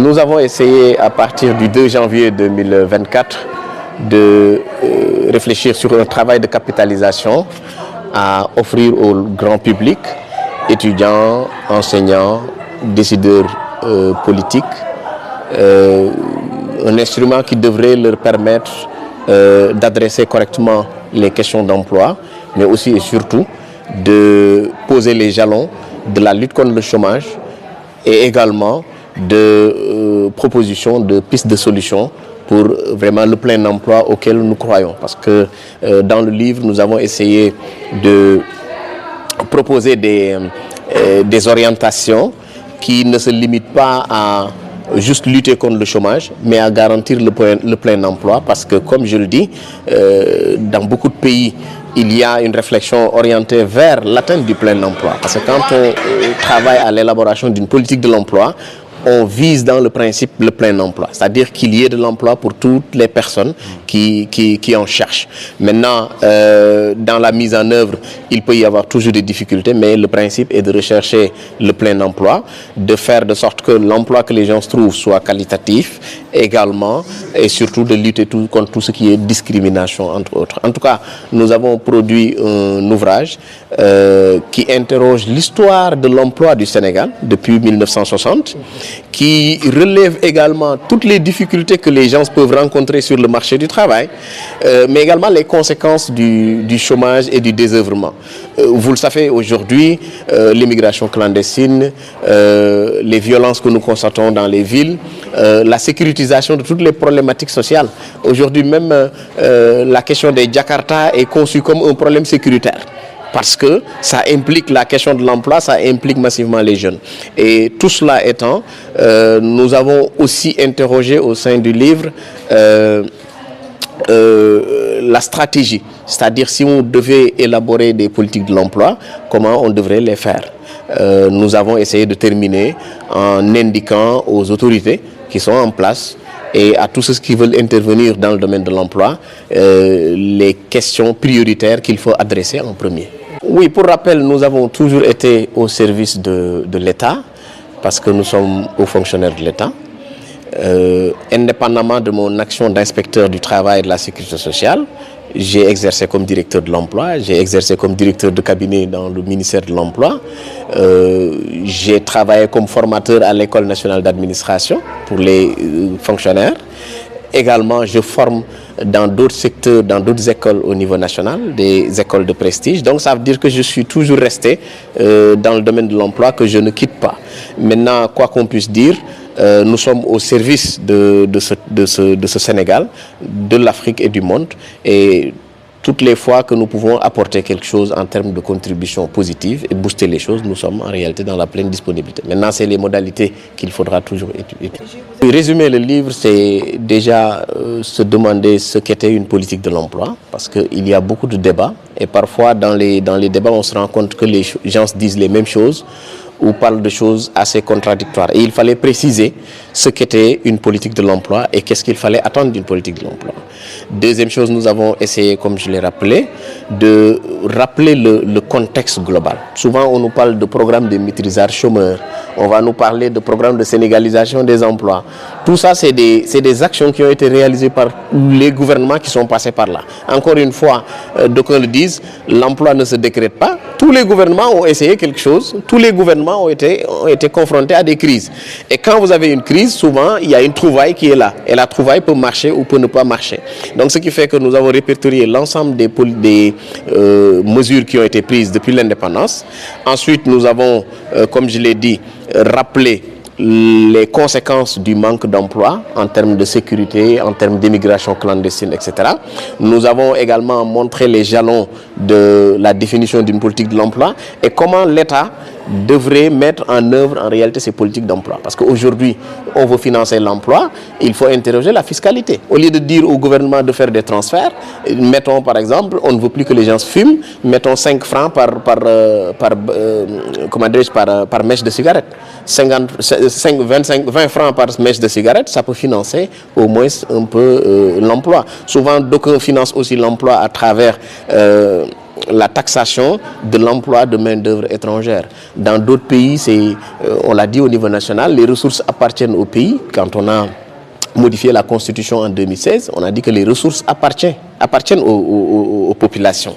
Nous avons essayé à partir du 2 janvier 2024 de réfléchir sur un travail de capitalisation à offrir au grand public, étudiants, enseignants, décideurs politiques, un instrument qui devrait leur permettre d'adresser correctement les questions d'emploi, mais aussi et surtout de poser les jalons de la lutte contre le chômage et également de propositions de pistes de solutions pour vraiment le plein emploi auquel nous croyons. Parce que dans le livre, nous avons essayé de proposer des orientations qui ne se limitent pas à juste lutter contre le chômage, mais à garantir le plein emploi. Parce que, comme je le dis, dans beaucoup de pays, il y a une réflexion orientée vers l'atteinte du plein emploi. Parce que quand on travaille à l'élaboration d'une politique de l'emploi, on vise dans le principe le plein emploi, c'est-à-dire qu'il y ait de l'emploi pour toutes les personnes qui en cherchent. Maintenant, dans la mise en œuvre, il peut y avoir toujours des difficultés, mais le principe est de rechercher le plein emploi, de faire de sorte que l'emploi que les gens se trouvent soit qualitatif également, et surtout de lutter contre tout ce qui est discrimination, entre autres. En tout cas, nous avons produit un ouvrage qui interroge l'histoire de l'emploi du Sénégal depuis 1960, qui relève également toutes les difficultés que les gens peuvent rencontrer sur le marché du travail, mais également les conséquences du chômage et du désœuvrement. Vous le savez, aujourd'hui, l'immigration clandestine, les violences que nous constatons dans les villes, la sécurisation de toutes les problématiques sociales. Aujourd'hui même, la question des Jakarta est conçue comme un problème sécuritaire. Parce que ça implique la question de l'emploi, ça implique massivement les jeunes. Et tout cela étant, nous avons aussi interrogé au sein du livre la stratégie. C'est-à-dire si on devait élaborer des politiques de l'emploi, comment on devrait les faire. Nous avons essayé de terminer en indiquant aux autorités qui sont en place et à tous ceux qui veulent intervenir dans le domaine de l'emploi, les questions prioritaires qu'il faut adresser en premier. Oui, pour rappel, nous avons toujours été au service de l'État, parce que nous sommes hauts fonctionnaires de l'État. Indépendamment de mon action d'inspecteur du travail et de la sécurité sociale, j'ai exercé comme directeur de l'emploi, j'ai exercé comme directeur de cabinet dans le ministère de l'Emploi. J'ai travaillé comme formateur à l'École nationale d'administration pour les fonctionnaires. Également, je forme dans d'autres secteurs, dans d'autres écoles au niveau national, des écoles de prestige. Donc, ça veut dire que je suis toujours resté dans le domaine de l'emploi, que je ne quitte pas. Maintenant, quoi qu'on puisse dire, nous sommes au service de ce Sénégal, de l'Afrique et du monde. Et toutes les fois que nous pouvons apporter quelque chose en termes de contribution positive et booster les choses, nous sommes en réalité dans la pleine disponibilité. Maintenant, c'est les modalités qu'il faudra toujours étudier. Résumer le livre, c'est déjà se demander ce qu'était une politique de l'emploi, parce qu'il y a beaucoup de débats. Et parfois, dans les débats, on se rend compte que les gens disent les mêmes choses ou parlent de choses assez contradictoires. Et il fallait préciser ce qu'était une politique de l'emploi et qu'est-ce qu'il fallait attendre d'une politique de l'emploi. Deuxième chose, nous avons essayé, comme je l'ai rappelé, de rappeler le contexte global. Souvent, on nous parle de programme de maîtrisage chômeur, on va nous parler de programme de sénégalisation des emplois. Tout ça, c'est des actions qui ont été réalisées par les gouvernements qui sont passés par là. Encore une fois, d'aucuns le disent, l'emploi ne se décrète pas. Tous les gouvernements ont essayé quelque chose, tous les gouvernements ont été confrontés à des crises. Et quand vous avez une crise, souvent, il y a une trouvaille qui est là. Et la trouvaille peut marcher ou peut ne pas marcher. Donc, ce qui fait que nous avons répertorié l'ensemble des mesures qui ont été prises depuis l'indépendance. Ensuite, nous avons, comme je l'ai dit, rappelé les conséquences du manque d'emploi en termes de sécurité, en termes d'immigration clandestine, etc. Nous avons également montré les jalons de la définition d'une politique de l'emploi et comment l'État devrait mettre en œuvre en réalité ces politiques d'emploi. Parce qu'aujourd'hui, on veut financer l'emploi, il faut interroger la fiscalité. Au lieu de dire au gouvernement de faire des transferts, mettons par exemple, on ne veut plus que les gens fument, mettons 5 francs par mèche de cigarette. 20 francs par mèche de cigarette, ça peut financer au moins un peu l'emploi. Souvent, d'aucuns financent aussi l'emploi à travers la taxation de l'emploi de main-d'œuvre étrangère. Dans d'autres pays, on l'a dit au niveau national, les ressources appartiennent au pays. Quand on a modifié la Constitution en 2016, on a dit que les ressources appartiennent aux populations.